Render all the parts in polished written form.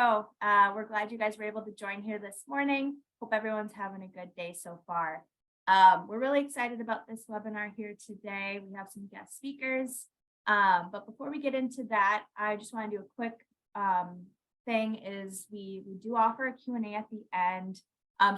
go. We're glad you guys were able to join here this morning. Hope everyone's having a good day so far. We're really excited about this webinar here today. We have some guest speakers. But before we get into that, I just want to do a quick thing is we do offer a Q&A at the end.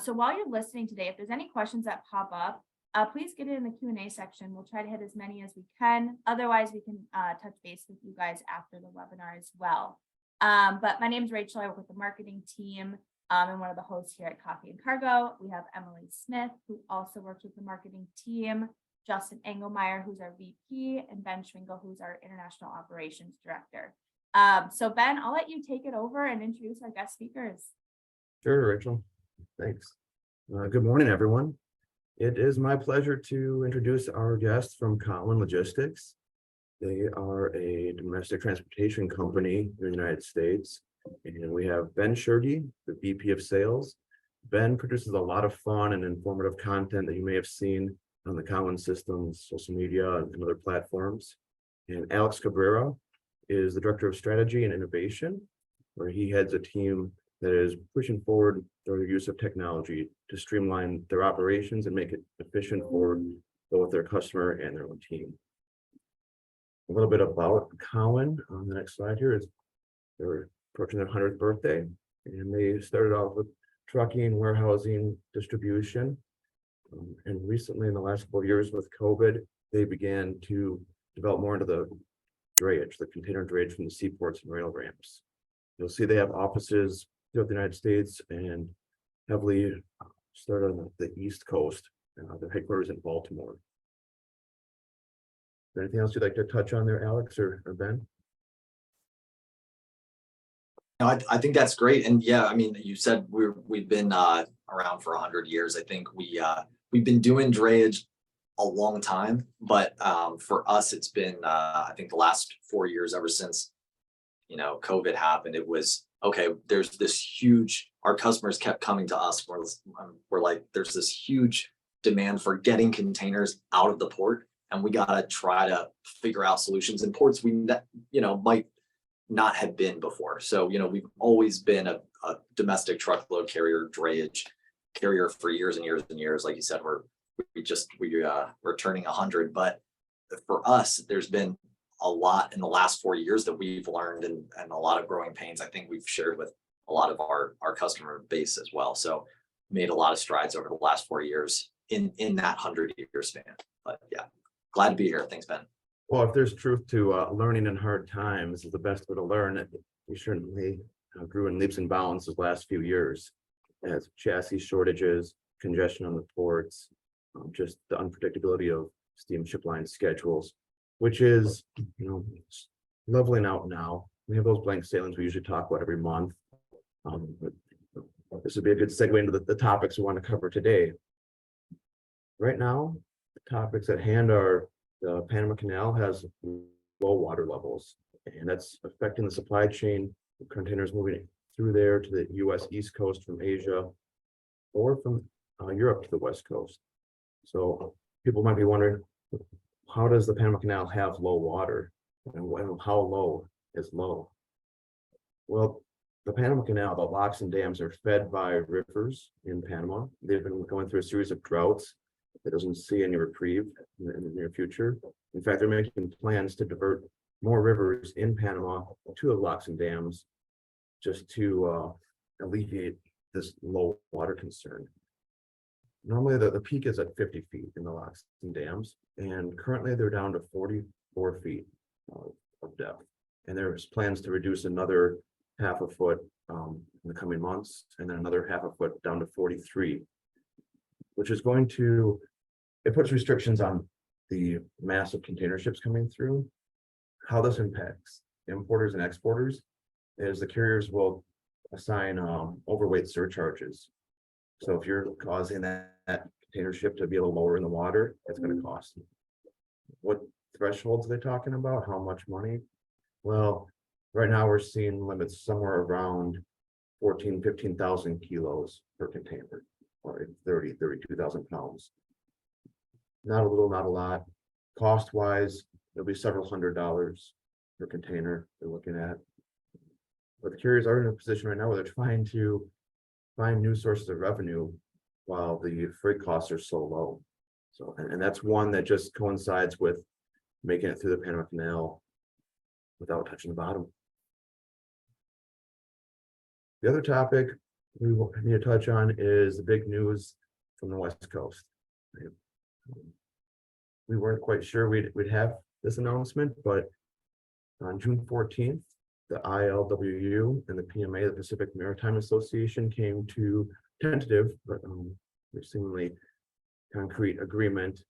So while you're listening today, if there's any questions that pop up, please get it in the Q&A section. We'll try to hit as many as we can. Otherwise, we can touch base with you guys after the webinar as well. But my name is Rachel. I work with the marketing team. I'm one of the hosts here at Coffee and Cargo. We have Emily Smith, who also works with the marketing team, Justin Engelmeier, who's our VP, and Ben Schwengel, who's our International Operations Director. So Ben, I'll let you take it over and introduce our guest speakers. Sure, Rachel. Thanks. Good morning, everyone. It is my pleasure to introduce our guests from Cowan Logistics. They are a domestic transportation company in the United States. And we have Ben Tschirgi, the VP of Sales. Ben produces a lot of fun and informative content that you may have seen on the Cowan systems, social media, and other platforms. And Alex Cabrera is the Director of Strategy and Innovation, where he heads a team that is pushing forward their use of technology to streamline their operations and make it efficient for both their customer and their own team. A little bit about Cowan on the next slide here is they're approaching their 100th birthday, and they started off with trucking, warehousing, distribution. And recently, in the last couple of years with COVID, they began to develop more into the drayage, the container drayage from the seaports and rail ramps. You'll see they have offices throughout the United States and heavily started on the East Coast. Their headquarters in Baltimore. Is there anything else you'd like to touch on there, Alex or Ben? No, I think that's great. And yeah, I mean, you said we've been around for 100 years. I think we've been doing drayage a long time, but for us, it's been I think the last 4 years, ever since COVID happened. It was okay. There's this huge. Our customers kept coming to us. We're like, there's this huge demand for getting containers out of the port, and we gotta try to figure out solutions in ports we might not have been before. So we've always been a domestic truckload carrier, drayage carrier for years and years and years. Like you said, we're turning 100, but for us, there's been a lot in the last 4 years that we've learned and a lot of growing pains. I think we've shared with a lot of our customer base as well. So made a lot of strides over the last 4 years in that 100-year span. But yeah, glad to be here. Thanks, Ben. Well, if there's truth to learning in hard times is the best way to learn, we certainly grew in leaps and bounds the last few years as chassis shortages, congestion on the ports, just the unpredictability of steamship line schedules, which is leveling out now. We have those blank sailings we usually talk about every month. But this would be a good segue into the topics we want to cover today. Right now, the topics at hand are the Panama Canal has low water levels, and that's affecting the supply chain. Containers moving through there to the U.S. East Coast from Asia or from Europe to the West Coast. So people might be wondering, how does the Panama Canal have low water, and how low is low? Well, the Panama Canal, the locks and dams are fed by rivers in Panama. They've been going through a series of droughts that doesn't see any reprieve in the near future. In fact, they're making plans to divert more rivers in Panama to the locks and dams just to alleviate this low water concern. Normally, the peak is at 50 feet in the locks and dams, and currently they're down to 44 feet of depth. And there's plans to reduce another half a foot in the coming months, and then another half a foot down to 43, which is going to, it puts restrictions on the massive container ships coming through. How this impacts importers and exporters is the carriers will assign overweight surcharges. So if you're causing that container ship to be a little lower in the water, it's going to cost you. What thresholds are they talking about? How much money? Well, right now we're seeing limits somewhere around 15,000 kilos per container, or 32,000 pounds. Not a little, not a lot. Cost wise, it'll be several $100s per container they're looking at. but the carriers are in a position right now where they're trying to find new sources of revenue while the freight costs are so low. So, and that's one that just coincides with making it through the Panama Canal without touching the bottom. The other topic we need to touch on is the big news from the West Coast. We weren't quite sure we'd have this announcement, but on June 14th, the ILWU and the PMA, the Pacific Maritime Association, came to tentative, but seemingly concrete agreement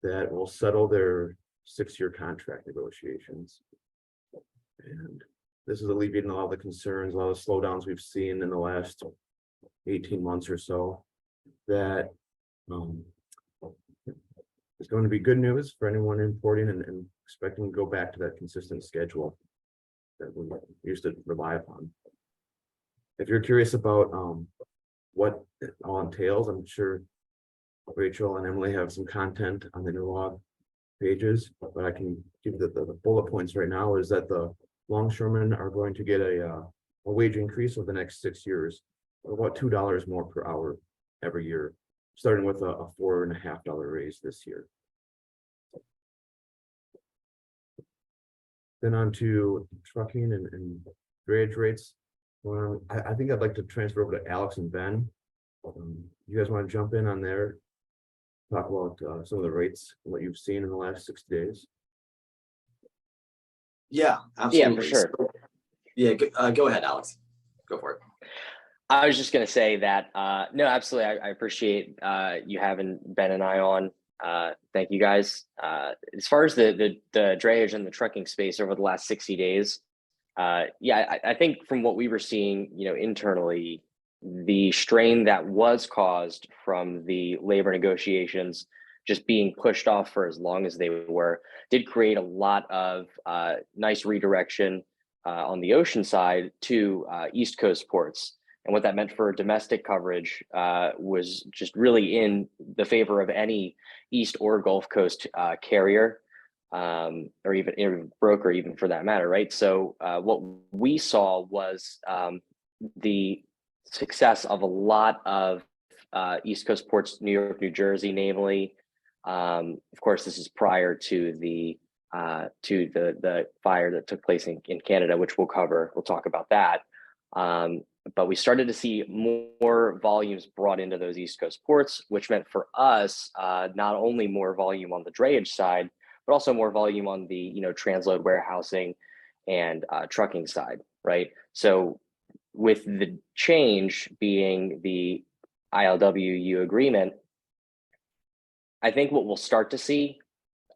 that will settle their 6-year contract negotiations. And this is alleviating a lot of the concerns, a lot of the slowdowns we've seen in the last 18 months or so. That is going to be good news for anyone importing and expecting to go back to that consistent schedule that we used to rely upon. If you're curious about what it all entails, I'm sure Rachel and Emily have some content on the interlog pages, but I can give the bullet points right now. Is that the longshoremen are going to get a wage increase over the next 6 years, of about $2 more per hour every year, starting with a $4.50 raise this year. Then on to trucking and drayage rates. I think I'd like to transfer over to Alex and Ben. You guys want to jump in on there? Talk about some of the rates, what you've seen in the last 60 days. Yeah, absolutely. Yeah, for sure. So, yeah, go ahead, Alex. Go for it. I was just going to say that, no, absolutely. I appreciate you having Ben and I on. Thank you guys. As far as the drayage and the trucking space over the last 60 days, yeah, I think from what we were seeing, internally, the strain that was caused from the labor negotiations just being pushed off for as long as they were did create a lot of nice redirection on the ocean side to East Coast ports. And what that meant for domestic coverage was just really in the favor of any East or Gulf Coast carrier, or even broker, even for that matter, right? So what we saw was the success of a lot of East Coast ports, New York, New Jersey, namely. Of course, this is prior to the fire that took place in Canada, which we'll cover. We'll talk about that. But we started to see more volumes brought into those East Coast ports, which meant for us not only more volume on the drayage side, but also more volume on the transload warehousing and trucking side, right? So with the change being the ILWU agreement, I think what we'll start to see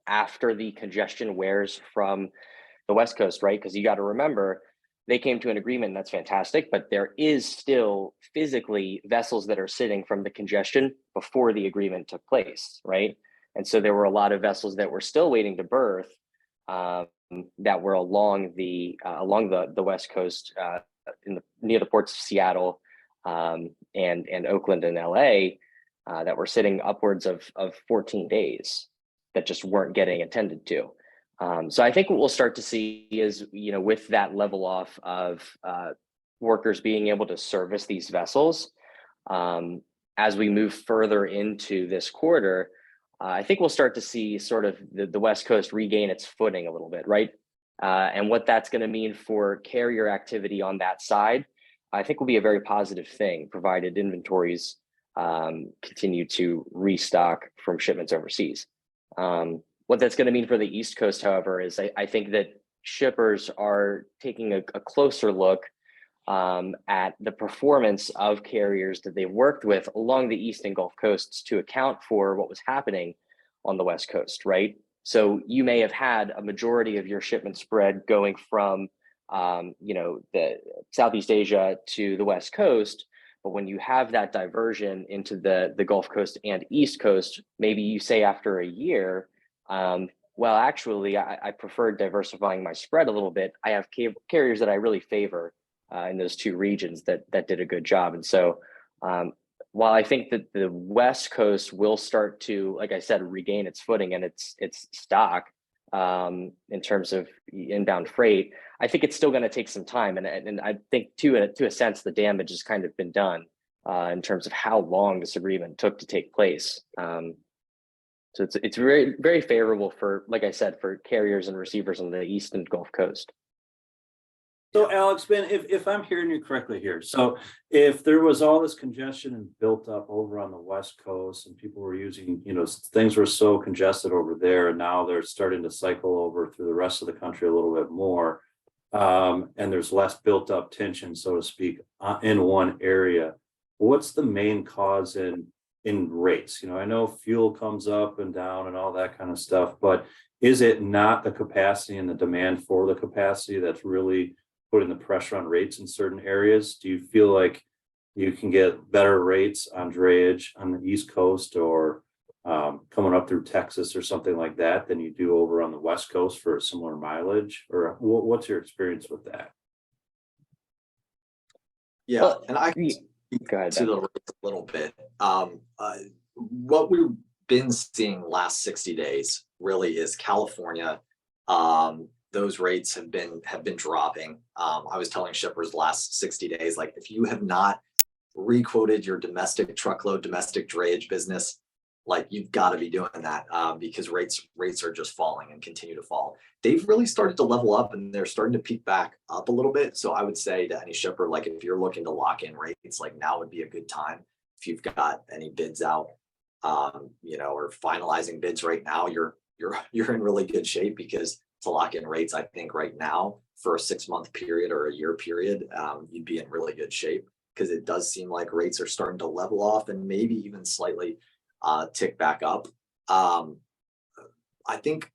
after the congestion wears from the West Coast, right? Because you got to remember, they came to an agreement, and that's fantastic, but there is still physically vessels that are sitting from the congestion before the agreement took place, right? And so there were a lot of vessels that were still waiting to berth that were along the West Coast, near the ports of Seattle and Oakland and LA that were sitting upwards of 14 days that just weren't getting attended to. So I think what we'll start to see is, with that level off of workers being able to service these vessels, as we move further into this quarter, I think we'll start to see sort of the West Coast regain its footing a little bit, right? And what that's going to mean for carrier activity on that side, I think will be a very positive thing, provided inventories continue to restock from shipments overseas. What that's going to mean for the East Coast, however, is I think that shippers are taking a closer look at the performance of carriers that they've worked with along the East and Gulf Coasts to account for what was happening on the West Coast, right? So you may have had a majority of your shipment spread going from, the Southeast Asia to the West Coast, but when you have that diversion into the Gulf Coast and East Coast, maybe you say after a year, well, actually, I prefer diversifying my spread a little bit. I have carriers that I really favor in those two regions that did a good job. And so while I think that the West Coast will start to, like I said, regain its footing and its stock, in terms of inbound freight, I think it's still going to take some time. And I think to a sense, the damage has kind of been done in terms of how long this agreement took to take place. So it's very, very favorable for, like I said, for carriers and receivers on the East and Gulf Coast. So Alex, Ben, if I'm hearing you correctly here, so if there was all this congestion and built up over on the West Coast and people were using, things were so congested over there, and now they're starting to cycle over through the rest of the country a little bit more, and there's less built up tension, so to speak, in one area. What's the main cause in rates? I know fuel comes up and down and all that kind of stuff, but is it not the capacity and the demand for the capacity that's really putting the pressure on rates in certain areas? Do you feel like you can get better rates on drayage on the East Coast or coming up through Texas or something like that than you do over on the West Coast for a similar mileage? Or what's your experience with that? Yeah, Well, and I can go ahead, to Ben. the rates a little bit. What we've been seeing last 60 days really is California. Those rates have been dropping. I was telling shippers last 60 days, like if you have not requoted your domestic truckload, domestic drayage business, like you've got to be doing that because rates are just falling and continue to fall. They've really started to level up and they're starting to peak back up a little bit. So I would say to any shipper, like if you're looking to lock in rates, like now would be a good time. If you've got any bids out, or finalizing bids right now, you're in really good shape because to lock in rates, I think right now for a 6-month period or a year period, you'd be in really good shape because it does seem like rates are starting to level off and maybe even slightly tick back up. I think,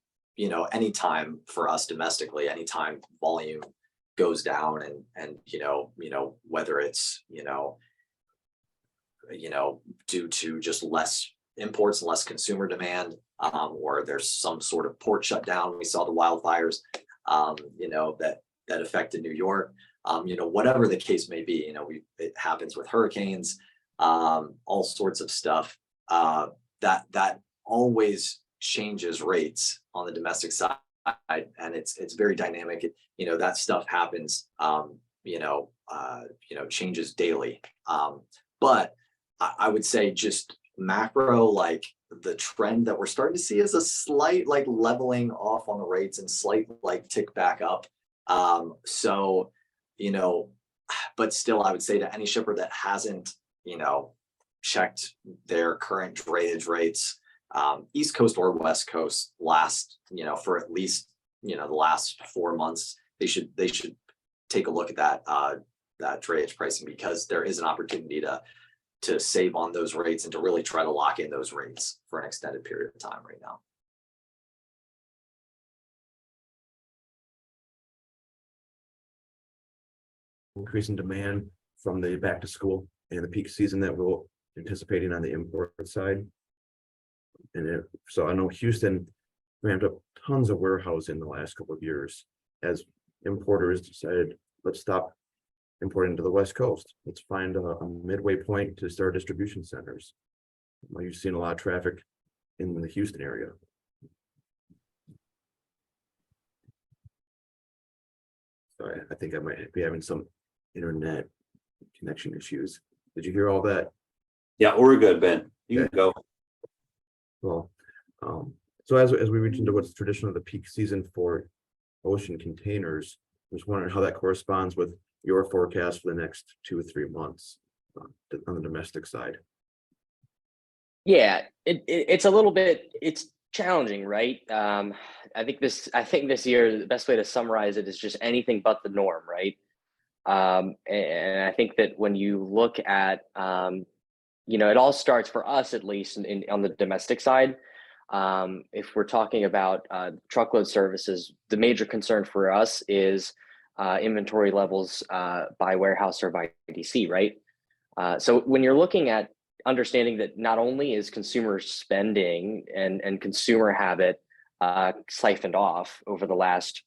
anytime for us domestically, anytime volume goes down and whether it's, due to just less imports and less consumer demand, or there's some sort of port shutdown. We saw the wildfires, that affected New York. Whatever the case may be, it happens with hurricanes, all sorts of stuff. That always changes rates on the domestic side, and it's very dynamic. That stuff happens, changes daily. But I would say just macro, like the trend that we're starting to see is a slight like leveling off on the rates and slight like tick back up. But still I would say to any shipper that hasn't, checked their current drayage rates, East Coast or West Coast for at least, the last 4 months, they should take a look at that drayage pricing because there is an opportunity to save on those rates and to really try to lock in those rates for an extended period of time right now. Increase in demand from the back to school and the peak season that we're anticipating on the import side. So I know Houston ramped up tons of warehousing in the last couple of years as importers decided, let's stop importing to the West Coast. Let's find a midway point to start distribution centers. Well, you've seen a lot of traffic in the Houston area. So I think I might be having some internet connection issues. Did you hear all that? Yeah, we're good, Ben. You can go. Well, so as we reach into what's traditionally the peak season for ocean containers, I was wondering how that corresponds with your forecast for the next 2 or 3 months on the domestic side. Yeah, it's a little bit, it's challenging, right? I think this year, the best way to summarize it is just anything but the norm, right? And I think that when you look at, it all starts for us, at least on the domestic side. If we're talking about truckload services, the major concern for us is inventory levels by warehouse or by DC, right? So when you're looking at understanding that not only is consumer spending and consumer habit siphoned off over the last,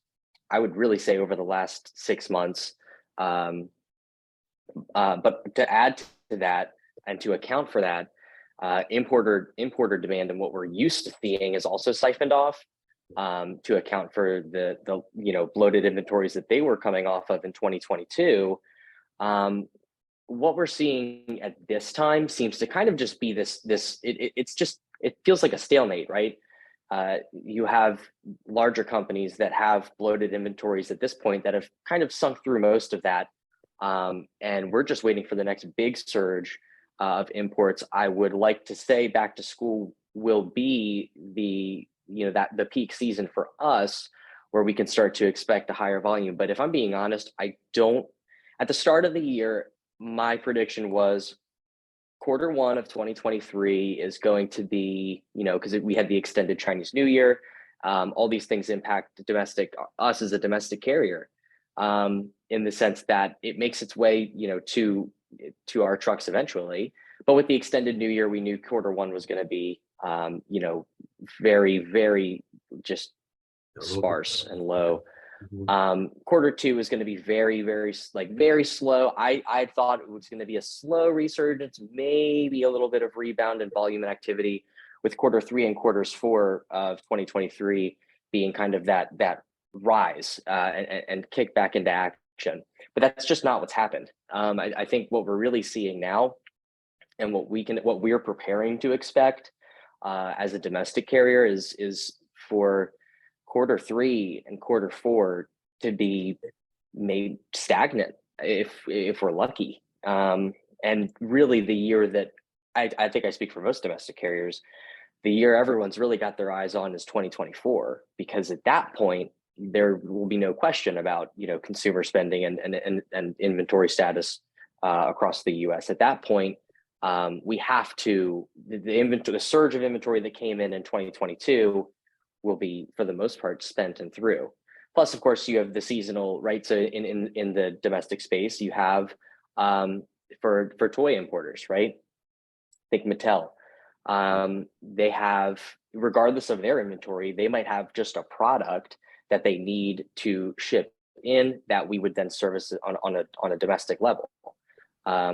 I would really say over the last 6 months, but to add to that and to account for that, importer demand and what we're used to seeing is also siphoned off. to account for the bloated inventories that they were coming off of in 2022. What we're seeing at this time seems to kind of just be it feels like a stalemate, right? You have larger companies that have bloated inventories at this point that have kind of sunk through most of that. And we're just waiting for the next big surge of imports. I would like to say back to school will be the peak season for us, where we can start to expect a higher volume. But if I'm being honest, at the start of the year, my prediction was Q1 of 2023 is going to be, because we had the extended Chinese New Year, all these things impact us as a domestic carrier, in the sense that it makes its way, to our trucks eventually. But with the extended New Year, we knew Q1 was going to be, very, very just sparse and low. Q2 is going to be very, very slow. I thought it was going to be a slow resurgence, maybe a little bit of rebound in volume and activity, with Q3 and Q4 of 2023 being kind of that rise and kick back into action. But that's just not what's happened. I think what we're really seeing now, and what we're preparing to expect as a domestic carrier is for Q3 and Q4 to be made stagnant if we're lucky. And really the year that I think I speak for most domestic carriers, the year everyone's really got their eyes on is 2024, because at that point there will be no question about consumer spending and inventory status across the US. At that point, we have to the surge of inventory that came in 2022 will be, for the most part, spent and through. Plus, of course, you have the seasonal, right? So in the domestic space, you have for toy importers, right? Think Mattel. They have, regardless of their inventory, they might have just a product that they need to ship in that we would then service on a domestic level,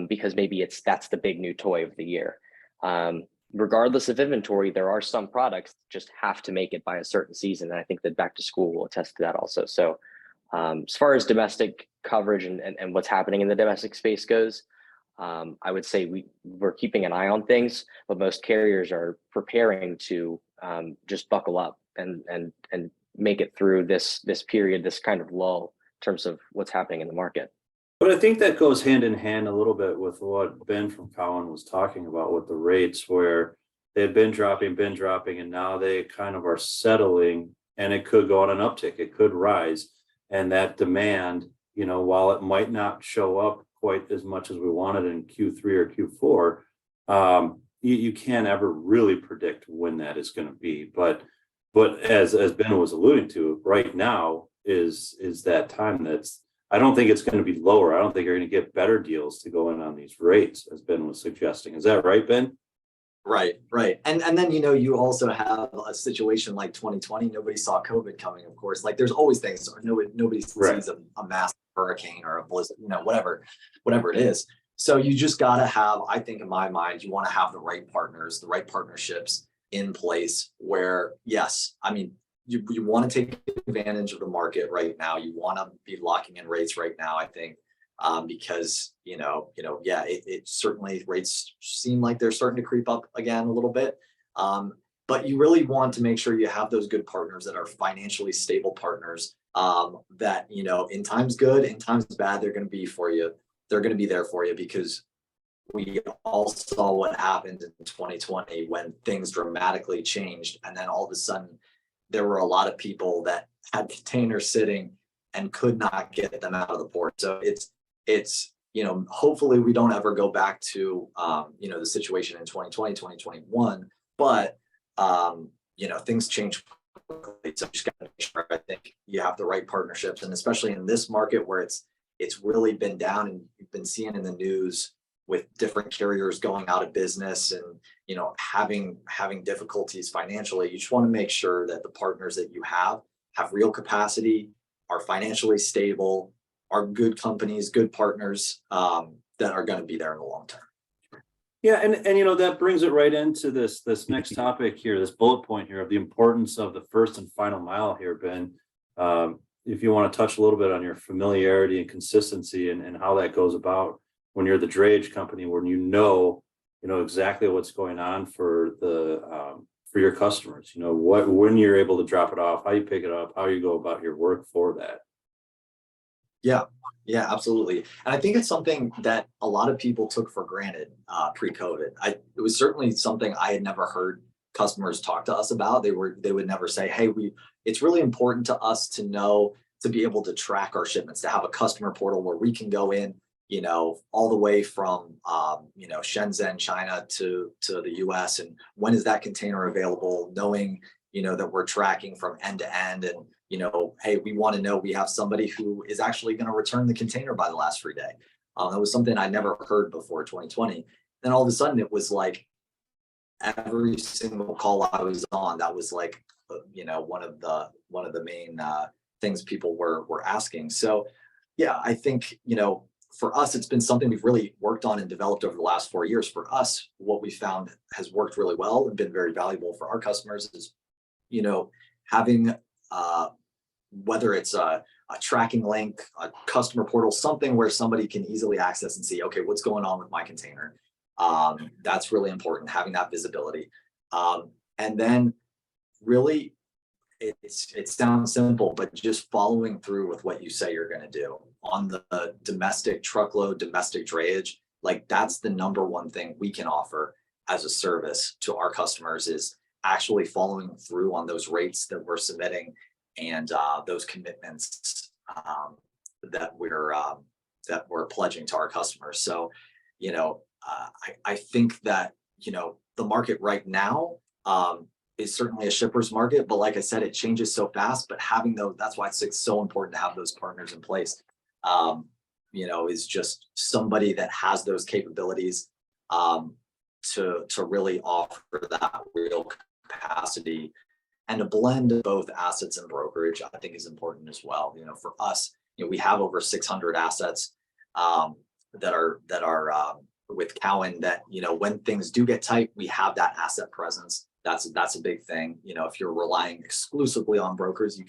because maybe that's the big new toy of the year. Regardless of inventory, there are some products that just have to make it by a certain season. And I think that back to school will attest to that also. So as far as domestic coverage and what's happening in the domestic space goes, I would say we're keeping an eye on things, but most carriers are preparing to just buckle up and make it through this period, this kind of lull in terms of what's happening in the market. But I think that goes hand in hand a little bit with what Ben from Cowan was talking about with the rates, where they had been dropping, and now they kind of are settling, and it could go on an uptick, it could rise. And that demand, while it might not show up quite as much as we wanted in Q3 or Q4, you can't ever really predict when that is going to be. But as Ben was alluding to, right now is that time I don't think it's going to be lower. I don't think you're going to get better deals to go in on these rates, as Ben was suggesting. Is that right, Ben? Right. And then, you also have a situation like 2020. Nobody saw COVID coming, of course. Like, there's always things, nobody sees a massive hurricane or a blizzard, whatever it is. So you just got to have, I think in my mind, you want to have the right partners, the right partnerships in place where, yes, I mean, you want to take advantage of the market right now. You want to be locking in rates right now, I think, because, it certainly rates seem like they're starting to creep up again a little bit. But you really want to make sure you have those good partners that are financially stable partners, that, in times good, in times bad, they're going to be for you. They're going to be there for you, because we all saw what happened in 2020 when things dramatically changed. And then all of a sudden, there were a lot of people that had containers sitting and could not get them out of the port. So it's hopefully we don't ever go back to the situation in 2020, 2021, but things change quickly. So you just got to make sure, I think, you have the right partnerships, and especially in this market where it's really been down, and you've been seeing in the news with different carriers going out of business and having difficulties financially. You just want to make sure that the partners that you have real capacity, are financially stable, are good companies, good partners, that are going to be there in the long term. Yeah, and you know, that brings it right into this next topic here, this bullet point here of the importance of the first and final mile here, Ben. If you want to touch a little bit on your familiarity and consistency and how that goes about when you're the drayage company, when you know exactly what's going on for your customers, you know, when you're able to drop it off, how you pick it up, how you go about your work for that. Yeah, yeah, absolutely. And I think it's something that a lot of people took for granted pre-COVID. It was certainly something I had never heard customers talk to us about. They would never say, hey, it's really important to us to know, to be able to track our shipments, to have a customer portal where we can go in, you know, all the way from Shenzhen, China to the US, and when is that container available, knowing, you know, that we're tracking from end to end, and you know, hey, we want to know we have somebody who is actually going to return the container by the last free day. That was something I never heard before 2020. Then all of a sudden it was like every single call I was on, that was like, you know, one of the main things people were asking. So yeah, I think, you know, for us, it's been something we've really worked on and developed over the last 4 years. For us, what we found has worked really well and been very valuable for our customers is, you know, having whether it's a tracking link, a customer portal, something where somebody can easily access and see, okay, what's going on with my container. That's really important, having that visibility. And then really, it sounds simple, but just following through with what you say you're going to do on the domestic truckload, domestic drayage. Like that's the number one thing we can offer as a service to our customers, is actually following through on those rates that we're submitting and those commitments that we're pledging to our customers. So, you know, I think that, you know, the market right now is certainly a shipper's market, but like I said, it changes so fast. But having those, that's why it's so important to have those partners in place. You know, is just somebody that has those capabilities to really offer that real capacity. And a blend of both assets and brokerage, I think, is important as well. You know, for us, you know, we have over 600 assets that are with Cowan. That, you know, when things do get tight, we have that asset presence. That's a big thing. You know, if you're relying exclusively on brokers, you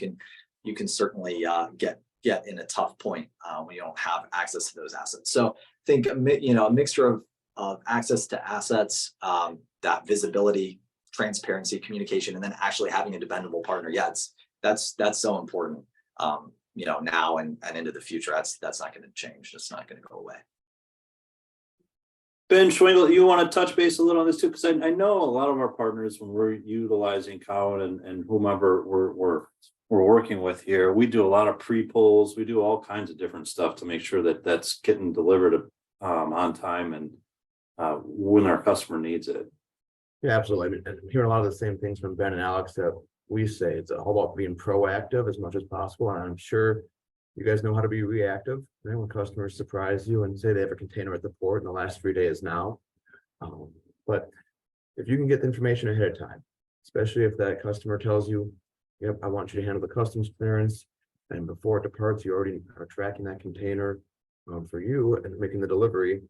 can certainly get in a tough point when you don't have access to those assets. So I think, you know, a mixture of access to assets, that visibility, transparency, communication, and then actually having a dependable partner. Yeah, that's so important. You know, now and into the future, that's not going to change. It's not going to go away. Ben Schwengel, you want to touch base a little on this too? Because I know a lot of our partners, when we're utilizing Cowan and whomever we're working with here, we do a lot of pre-pulls. We do all kinds of different stuff to make sure that that's getting delivered on time and when our customer needs it. Yeah, absolutely. I'm hearing a lot of the same things from Ben and Alex that we say. It's all about being proactive as much as possible. And I'm sure you guys know how to be reactive, right? When customers surprise you and say they have a container at the port and the last 3 days now. But if you can get the information ahead of time, especially if that customer tells you, yep, I want you to handle the customs clearance, and before it departs, you already are tracking that container for you and making the delivery,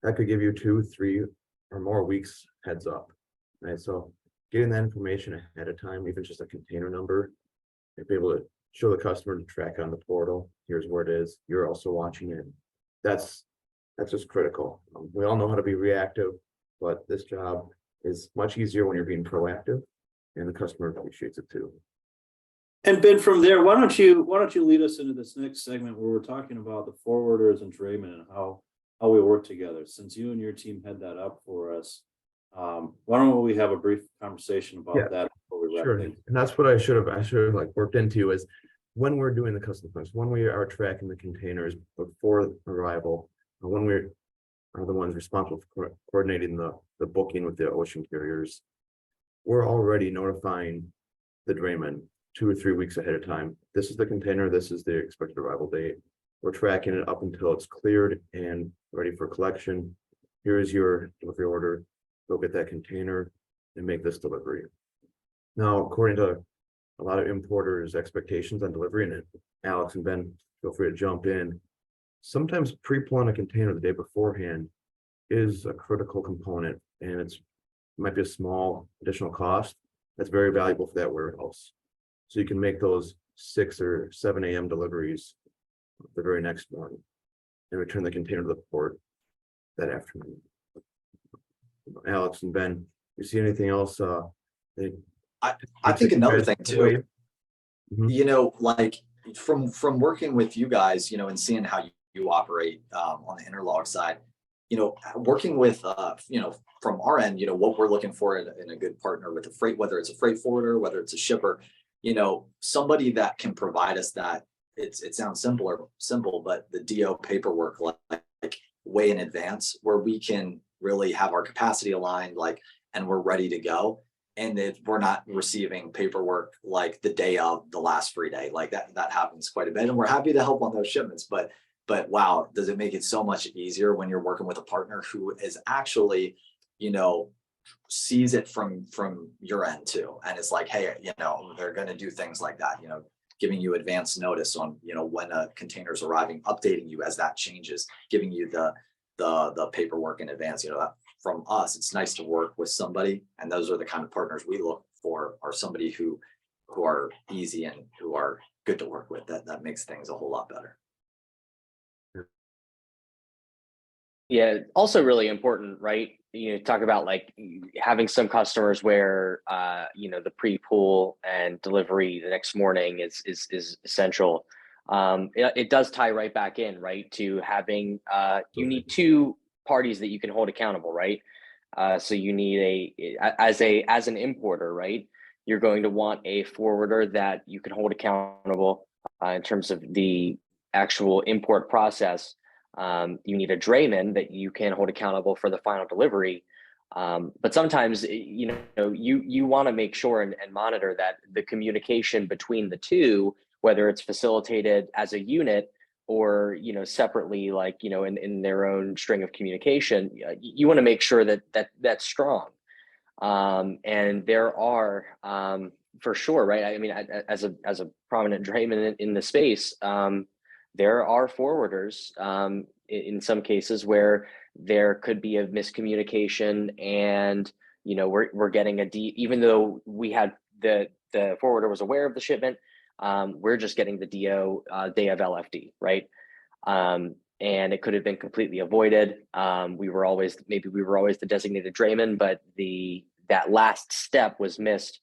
that could give you 2, 3 or more weeks heads up, right? So getting that information ahead of time, even just a container number, you'll be able to show the customer to track on the portal. Here's where it is. You're also watching it. That's just critical. We all know how to be reactive, but this job is much easier when you're being proactive, and the customer appreciates it too. And Ben, from there, why don't you lead us into this next segment where we're talking about the forwarders and draymen and how we work together. Since you and your team had that up for us, why don't we have a brief conversation about that before we wrap Sure. things? And that's what I should have like worked into, is when we're doing the custom clearance, when we are tracking the containers before arrival, when we are the ones responsible for coordinating the booking with the ocean carriers, we're already notifying the drayman 2 or 3 weeks ahead of time. This is the container, this is the expected arrival date. We're tracking it up until it's cleared and ready for collection. Here's your delivery order. Go get that container and make this delivery. Now, according to a lot of importers' expectations on delivery, and Alex and Ben, feel free to jump in. Sometimes pre-pulling a container the day beforehand is a critical component, and might be a small additional cost that's very valuable for that warehouse. So you can make those 6 or 7 a.m. deliveries the very next morning and return the container to the port that afternoon. Alex and Ben, you see anything else? I think another thing too, Mhm. you know, like from working with you guys, you know, and seeing how you operate on the interlog side, you know, working with you know, from our end, you know, what we're looking for in a good partner with a freight, whether it's a freight forwarder, whether it's a shipper, you know, somebody that can provide us that. It sounds simple, but the DO paperwork like way in advance, where we can really have our capacity aligned, like, and we're ready to go. And if we're not receiving paperwork like the day of the last free day, like that happens quite a bit. And we're happy to help on those shipments, but wow, does it make it so much easier when you're working with a partner who is actually, you know, sees it from your end too. And it's like, hey, you know, they're going to do things like that, you know, giving you advance notice on, you know, when a container's arriving, updating you as that changes, giving you the paperwork in advance, you know, that from us, it's nice to work with somebody. And those are the kind of partners we look for, are somebody who are easy and who are good to work with. That makes things a whole lot better. Yeah, also really important, right? You know, talk about like having some customers where you know, the pre-pool and delivery the next morning is essential. It does tie right back in, right, to having you need two parties that you can hold accountable, right? So you need as an importer, right? You're going to want a forwarder that you can hold accountable in terms of the actual import process. You need a drayman that you can hold accountable for the final delivery. But sometimes, you know, you want to make sure and monitor that the communication between the two, whether it's facilitated as a unit or, you know, separately, like, you know, in their own string of communication, you want to make sure that that's strong. And there are, for sure, right? I mean, as a prominent drayman in the space, there are forwarders in some cases where there could be a miscommunication, and, you know, we're getting even though we had the forwarder was aware of the shipment, we're just getting the DO day of LFD, right? And it could have been completely avoided. We were always the designated drayman, but that last step was missed,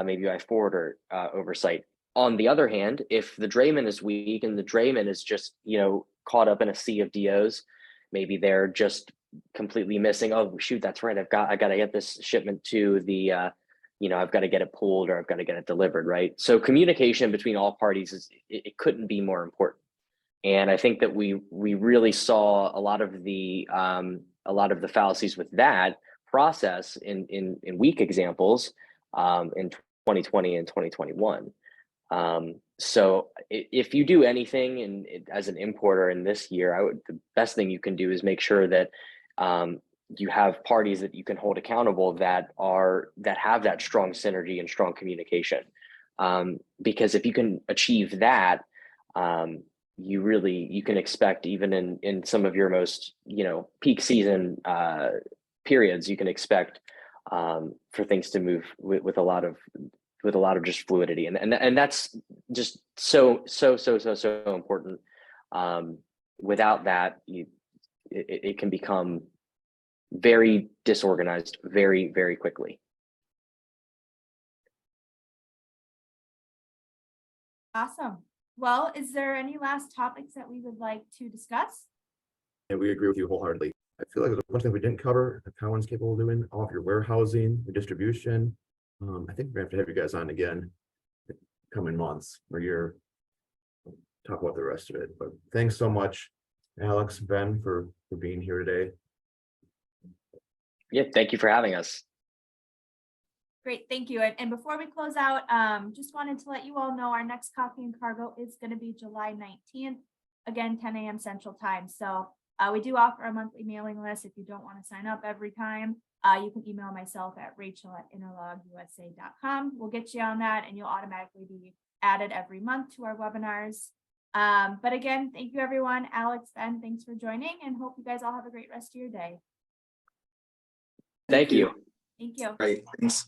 maybe by forwarder oversight. On the other hand, if the drayman is weak and the drayman is just, you know, caught up in a sea of DOs, maybe they're just completely missing. Oh shoot, that's right. I got to get this shipment to the, you know, I've got to get it pulled or I've got to get it delivered, right? So communication between all parties it couldn't be more important. And I think that we really saw a lot of the fallacies with that process in weak examples in 2020 and 2021. So if you do anything as an importer in this year, the best thing you can do is make sure that you have parties that you can hold accountable that have that strong synergy and strong communication. Because if you can achieve that, you can expect, even in some of your most, you know, peak season periods, you can expect for things to move with a lot of just fluidity, and that's just so important. Without that, it can become very disorganized very, very quickly. Awesome. Well, is there any last topics that we would like to discuss? And we agree with you wholeheartedly. I feel like there's a bunch of things we didn't cover that Cowan's capable of doing, all of your warehousing, your distribution. I think we're gonna have to have you guys on again coming months or year, talk about the rest of it. But thanks so much, Alex, Ben, for being here today. Yeah, thank you for having us. Great, thank you. And before we close out, just wanted to let you all know our next coffee and cargo is going to be July 19th, again, 10 a.m. Central Time. So we do offer a monthly mailing list. If you don't want to sign up every time, you can email myself at rachel@interlogusa.com. We'll get you on that, and you'll automatically be added every month to our webinars. But again, thank you, everyone. Alex, Ben, thanks for joining, and hope you guys all have a great rest of your day. Thank you. Thank you. Great, thanks.